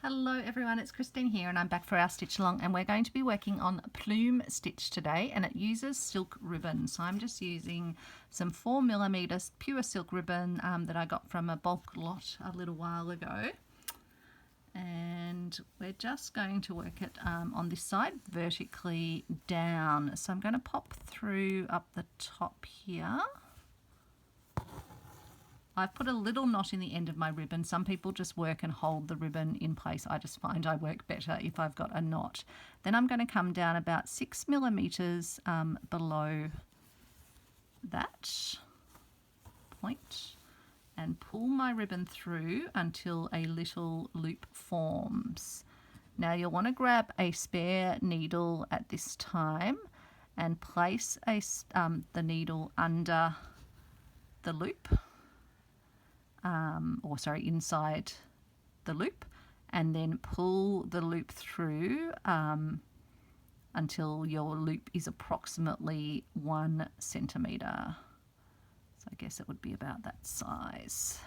Hello everyone, it's Christine here and I'm back for our stitch along, and we're going to be working on Plume Stitch today, and it uses silk ribbon. So I'm just using some 4mm pure silk ribbon that I got from a bulk lot a little while ago, and we're just going to work it on this side vertically down. So I'm going to pop through up the top here. I've put a little knot in the end of my ribbon. Some people just work and hold the ribbon in place. I just find I work better if I've got a knot. Then I'm going to come down about 6mm below that point and pull my ribbon through until a little loop forms. Now you'll want to grab a spare needle at this time and place the needle under the loop. Inside the loop, and then pull the loop through until your loop is approximately 1 centimetre. So I guess it would be about that size.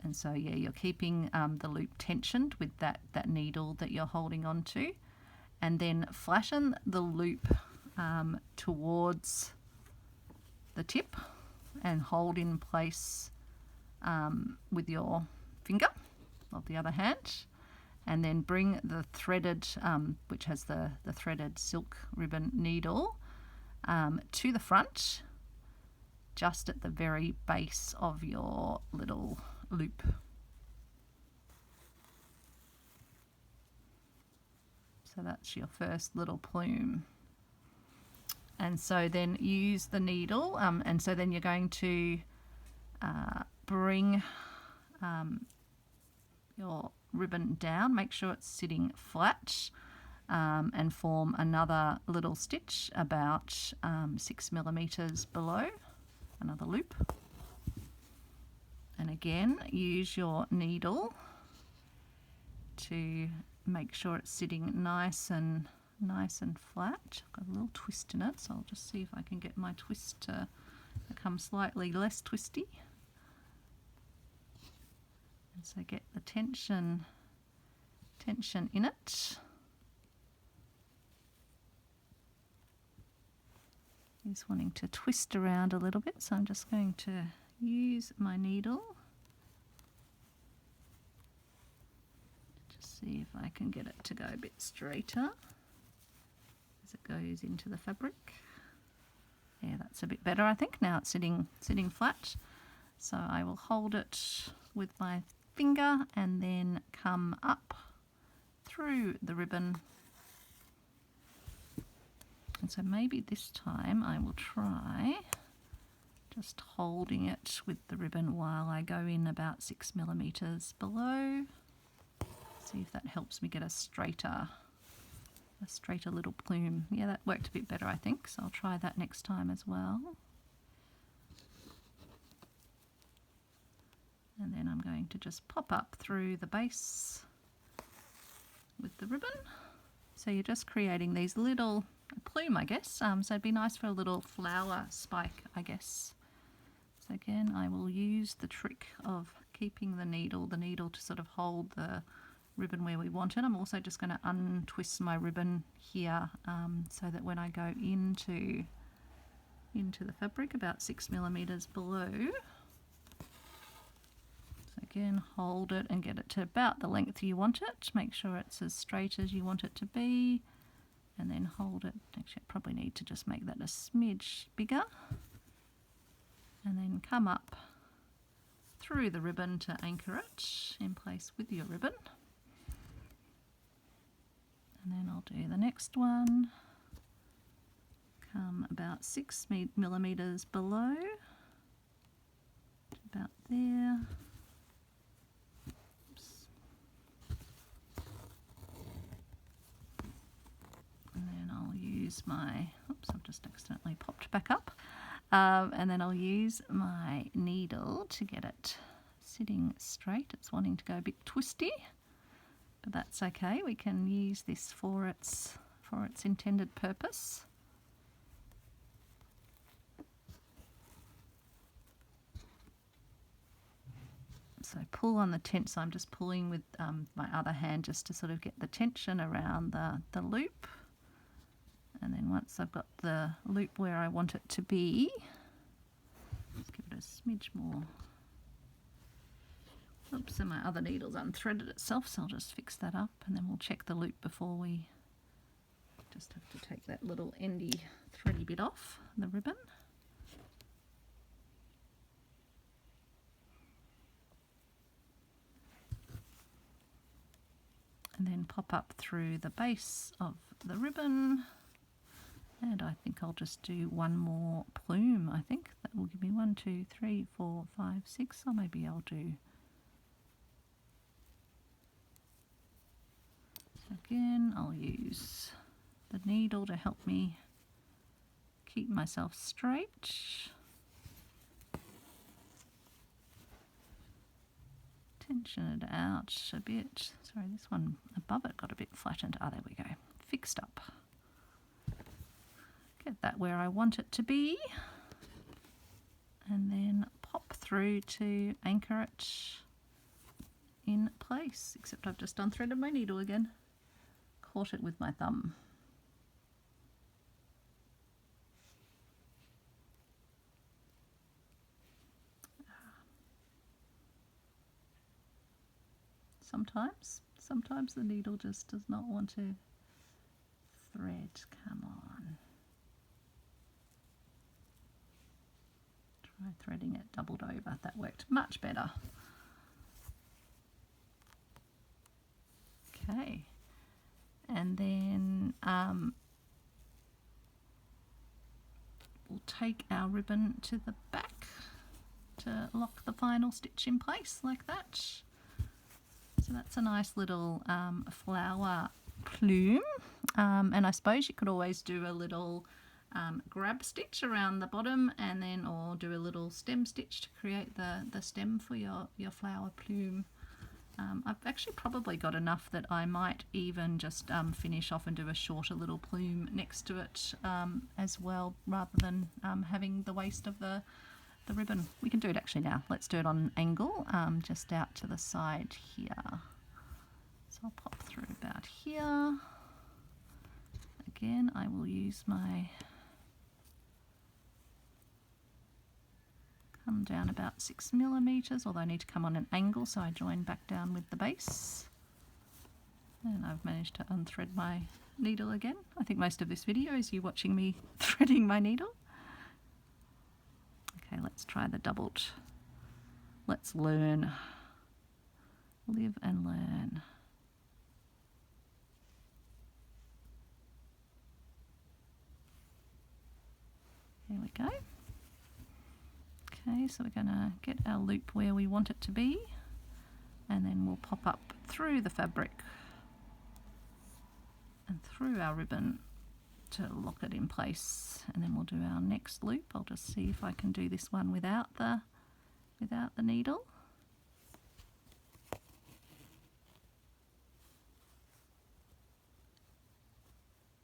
And so yeah, you're keeping the loop tensioned with that needle that you're holding on to, and then flatten the loop towards the tip and hold in place with your finger of the other hand, and then bring the threaded, which has the threaded silk ribbon needle to the front, just at the very base of your little loop. So that's your first little plume. And so then use the needle, and so then you're going to bring your ribbon down, make sure it's sitting flat, and form another little stitch about 6mm below, another loop. And again, use your needle to make sure it's sitting nice and flat. Got a little twist in it, so I'll just see if I can get my twist to become slightly less twisty. And so get the tension in it. He's wanting to twist around a little bit, so I'm just going to use my needle. Just see if I can get it to go a bit straighter as it goes into the fabric. Yeah, that's a bit better, I think. Now it's sitting flat. So I will hold it with my finger and then come up through the ribbon. And so maybe this time I will try just holding it with the ribbon while I go in about 6mm below. See if that helps me get a straighter little plume. Yeah, that worked a bit better, I think, so I'll try that next time as well. And then I'm going to just pop up through the base with the ribbon. So you're just creating these little plume, I guess. So it'd be nice for a little flower spike, I guess. So again, I will use the trick of keeping the needle to sort of hold the ribbon where we want it. I'm also just going to untwist my ribbon here so that when I go into the fabric about 6mm below, so again, hold it and get it to about the length you want it. Make sure it's as straight as you want it to be, and then hold it. Actually, I probably need to just make that a smidge bigger, and then come up through the ribbon to anchor it in place with your ribbon. And then I'll do the next one. Come about 6mm below, about there. Oops. And then I'll use my, I've just accidentally popped back up. And then I'll use my needle to get it sitting straight. It's wanting to go a bit twisty, but that's okay. We can use this for its intended purpose. So pull on the tension, so I'm just pulling with my other hand just to sort of get the tension around the loop. And then once I've got the loop where I want it to be, let's give it a smidge more. Oops, and my other needle's unthreaded itself, so I'll just fix that up, and then we'll check the loop before we just have to take that little endy thready bit off the ribbon. And then pop up through the base of the ribbon. And I think I'll just do one more plume. I think that will give me 1, 2, 3, 4, 5, 6, or maybe I'll do. So again, I'll use the needle to help me keep myself straight. Tension it out a bit. Sorry, this one above it got a bit flattened. Oh, there we go. Fixed up. Get that where I want it to be. And then pop through to anchor it in place. Except I've just unthreaded my needle again. Caught it with my thumb. Sometimes the needle just does not want to thread. Come on. Try threading it doubled over. That worked much better. Okay. And then we'll take our ribbon to the back to lock the final stitch in place like that. So that's a nice little flower plume, and I suppose you could always do a little grab stitch around the bottom, and then or do a little stem stitch to create the stem for your flower plume. I've actually probably got enough that I might even just finish off and do a shorter little plume next to it as well, rather than having the waste of the ribbon. We can do it actually now. Let's do it on an angle, just out to the side here. So I'll pop through about here. Again, I will use my, come down about 6 millimeters, although I need to come on an angle, so I join back down with the base. And I've managed to unthread my needle again. I think most of this video is you watching me threading my needle. Okay, let's try the doubled. Let's learn. Live and learn. There we go. Okay, so we're going to get our loop where we want it to be, and then we'll pop up through the fabric and through our ribbon to lock it in place, and then we'll do our next loop. I'll just see if I can do this one without the needle.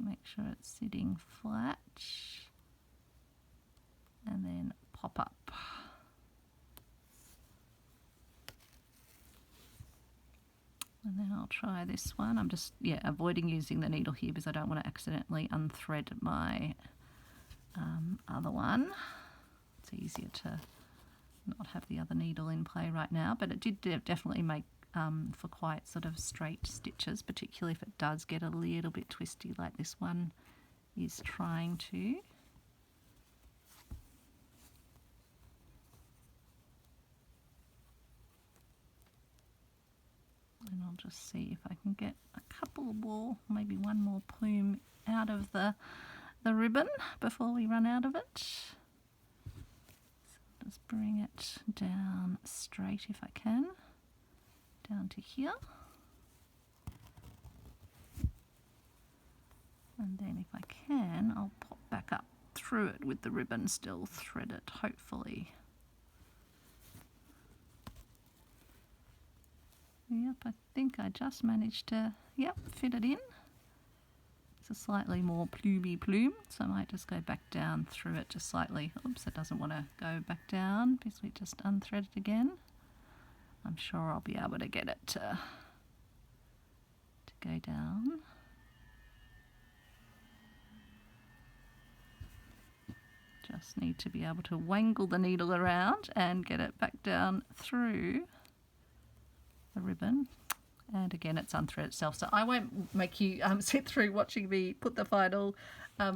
Make sure it's sitting flat, and then pop up. And then I'll try this one. I'm just, avoiding using the needle here because I don't want to accidentally unthread my other one. It's easier to not have the other needle in play right now, but it did definitely make for quite sort of straight stitches, particularly if it does get a little bit twisty like this one is trying to. And I'll just see if I can get a couple more, maybe one more plume out of the ribbon before we run out of it. So just bring it down straight if I can, down to here. And then if I can, I'll pop back up through it with the ribbon still threaded, hopefully. Yep, I think I just managed to, fit it in. It's a slightly more plumey plume, so I might just go back down through it just slightly. Oops, it doesn't want to go back down because we just unthreaded again. I'm I'm sure I'll be able to get it to go down. Just need to be able to wangle the needle around and get it back down through the ribbon. And again, it's unthread itself, so I won't make you sit through watching me put the final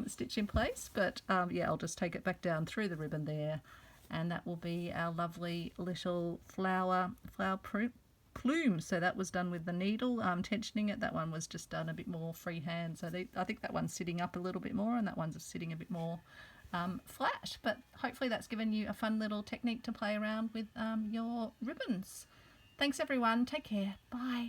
stitch in place, but yeah, I'll just take it back down through the ribbon there, and that will be our lovely little flower plume. So that was done with the needle, tensioning it. That one was just done a bit more freehand, so I think that one's sitting up a little bit more and that one's sitting a bit more flat, but hopefully that's given you a fun little technique to play around with your ribbons. Thanks everyone, take care, bye.